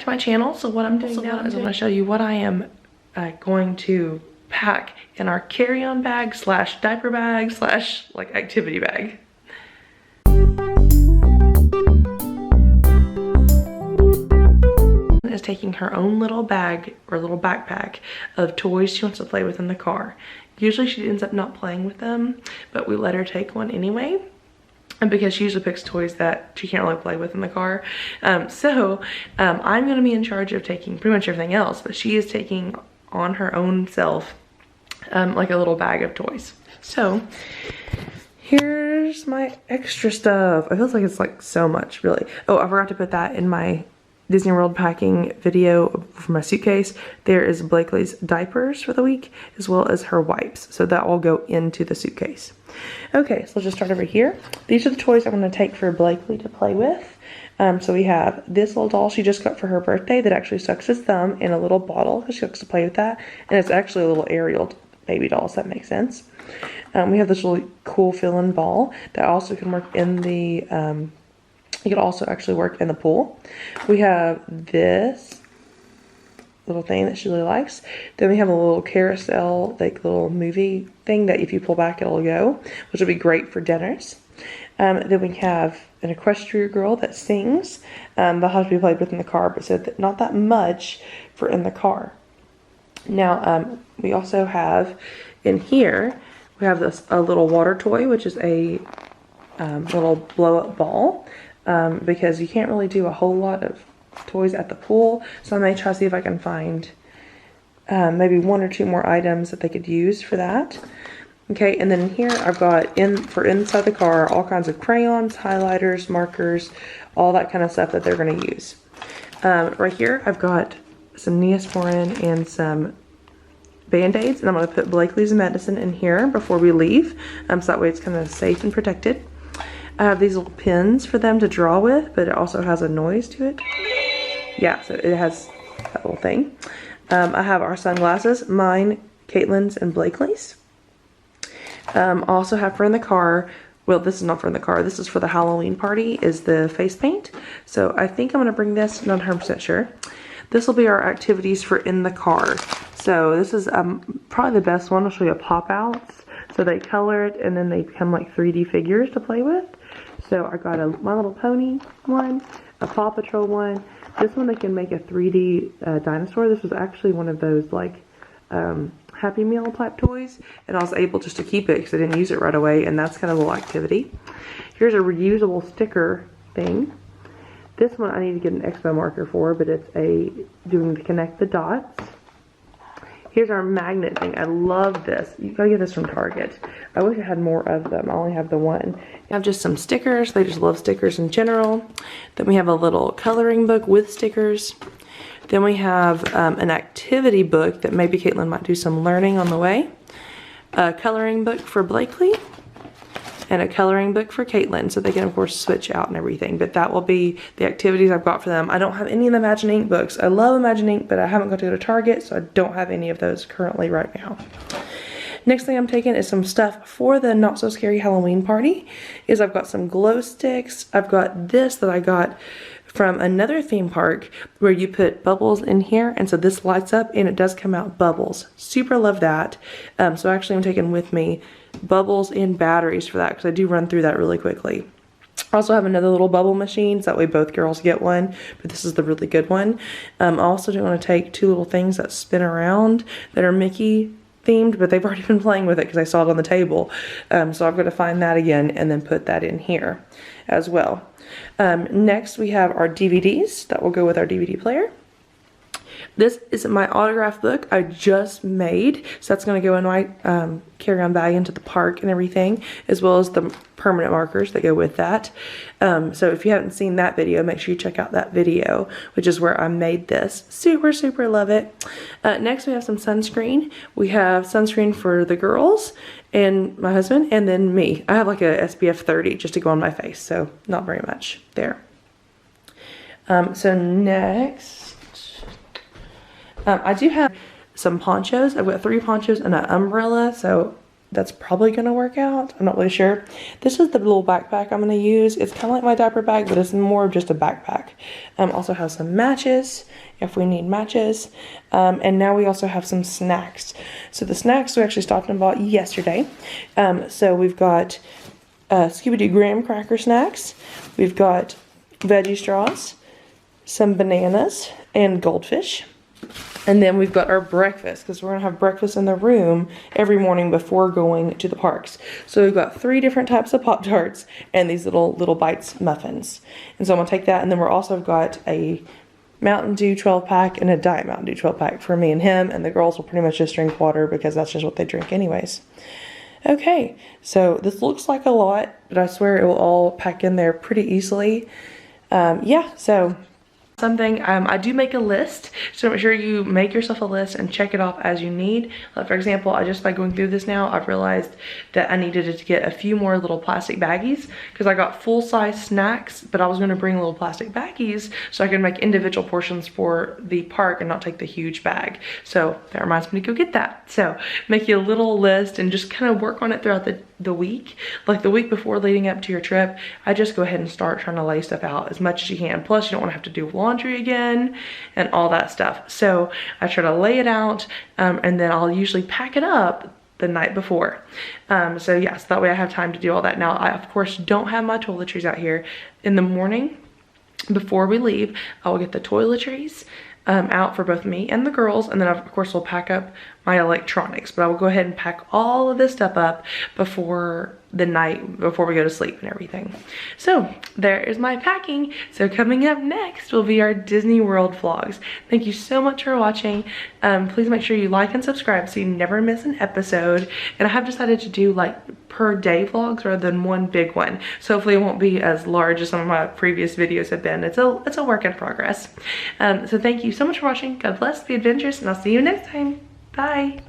to my channel. So what I'm doing now is I'm going to show you what I am going to pack in our carry-on bag slash diaper bag slash like activity bag. Is taking her own little bag or little backpack of toys she wants to play with in the car. Usually she ends up not playing with them, but we let her take one anyway. And because she usually picks toys that she can't really play with in the car. I'm going to be in charge of taking pretty much everything else, but she is taking on her own self like a little bag of toys. So here's my extra stuff. It feels like it's like so much, really. Oh, I forgot to put that in my Disney World packing video for my suitcase. There is Blakely's diapers for the week, as well as her wipes. So that will go into the suitcase. Okay, so let's just start over here. These are the toys I'm going to take for Blakely to play with. So we have this little doll she just got for her birthday that actually sucks its thumb in a little bottle. She likes to play with that. And it's actually a little Ariel baby doll, so that makes sense. We have this really cool fill-in ball that also can work in the... it could also actually work in the pool. We have this little thing that she really likes. Then we have a little carousel, like little movie thing that if you pull back, it'll go, which will be great for dinners. Then we have an equestrian girl that sings. They'll have to be played with in the car, but so not that much for in the car. Now, we also have in here, we have a little water toy, which is a little blow-up ball. Because you can't really do a whole lot of toys at the pool, so I may try to see if I can find maybe one or two more items that they could use for that. Okay, and then in here I've got for inside the car all kinds of crayons, highlighters, markers, all that kind of stuff that they're going to use. Right here I've got some Neosporin and some Band-Aids, and I'm going to put Blakely's medicine in here before we leave, so that way it's kind of safe and protected. I have these little pins for them to draw with, but it also has a noise to it. Yeah, so it has that little thing. I have our sunglasses, mine, Caitlin's, and Blakely's. I also have for in the car, well, this is not for in the car, this is for the Halloween party, is the face paint. So I think I'm going to bring this, not 100% sure. This will be our activities for in the car. So this is probably the best one. I'll show you a pop-outs. So they color it and then they become like 3D figures to play with. So I got a My Little Pony one, a Paw Patrol one. This one they can make a 3D dinosaur. This was actually one of those like Happy Meal type toys. And I was able just to keep it because I didn't use it right away. And that's kind of a little activity. Here's a reusable sticker thing. This one I need to get an expo marker for, but it's doing the connect the dots. Here's our magnet thing. I love this. You gotta get this from Target. I wish I had more of them. I only have the one. I have just some stickers. They just love stickers in general. Then we have a little coloring book with stickers. Then we have an activity book that maybe Caitlin might do some learning on the way. A coloring book for Blakely. And a coloring book for Caitlin, so they can of course switch out and everything, but that will be the activities I've got for them. I don't have any of the Imagine Ink books. I love Imagine Ink, but I haven't got to go to Target, so I don't have any of those currently right now. Next thing I'm taking is some stuff for the Not So Scary Halloween party. I've got some glow sticks. I've got this that I got from another theme park where you put bubbles in here, and so this lights up and it does come out bubbles. Super love that. So actually I'm taking with me bubbles and batteries for that because I do run through that really quickly. I also have another little bubble machine, so that way both girls get one, but this is the really good one. I also do want to take two little things that spin around that are Mickey themed, but they've already been playing with it because I saw it on the table. So I've got to find that again and then put that in here as well. Next we have our DVDs that will go with our DVD player. This is my autograph book I just made, so that's going to go in my carry-on bag into the park and everything, as well as the permanent markers that go with that. So if you haven't seen that video, make sure you check out that video, which is where I made this. Super, super love it. Next we have some sunscreen. We have sunscreen for the girls and my husband, and then me. I have like a SPF 30 just to go on my face, so not very much there. So next, I do have some ponchos. I've got 3 ponchos and an umbrella, so that's probably gonna work out. I'm not really sure. This is the little backpack I'm gonna use. It's kind of like my diaper bag, but it's more of just a backpack. Also has some matches if we need matches. And now we also have some snacks. So the snacks we actually stopped and bought yesterday. So we've got Scooby-Doo graham cracker snacks. We've got veggie straws, some bananas, and goldfish. And then we've got our breakfast, because we're going to have breakfast in the room every morning before going to the parks. So we've got 3 different types of Pop-Tarts and these little bites muffins. And so I'm going to take that, and then we're also got a Mountain Dew 12-pack and a Diet Mountain Dew 12-pack for me and him, and the girls will pretty much just drink water because that's just what they drink anyways. Okay, so this looks like a lot, but I swear it will all pack in there pretty easily. Yeah, so something, I do make a list, so make sure you make yourself a list and check it off as you need. Like for example, just by going through this now, I've realized that I needed to get a few more little plastic baggies, because I got full-size snacks, but I was going to bring little plastic baggies so I can make individual portions for the park and not take the huge bag. So that reminds me to go get that. So make you a little list and just kind of work on it throughout the week. Like the week before leading up to your trip, I just go ahead and start trying to lay stuff out as much as you can. Plus you don't want to have to do laundry again and all that stuff. So I try to lay it out, and then I'll usually pack it up the night before. So yes, that way I have time to do all that. Now I of course don't have my toiletries out here. In the morning before we leave, I will get the toiletries out for both me and the girls, and then of course we'll pack up my electronics, but I will go ahead and pack all of this stuff up before the night, before we go to sleep and everything. So there is my packing. So coming up next will be our Disney World vlogs. Thank you so much for watching. Please make sure you like and subscribe so you never miss an episode. And I have decided to do like per day vlogs rather than one big one. So hopefully it won't be as large as some of my previous videos have been. It's a work in progress. So thank you so much for watching. God bless, be adventurous, and I'll see you next time. Bye.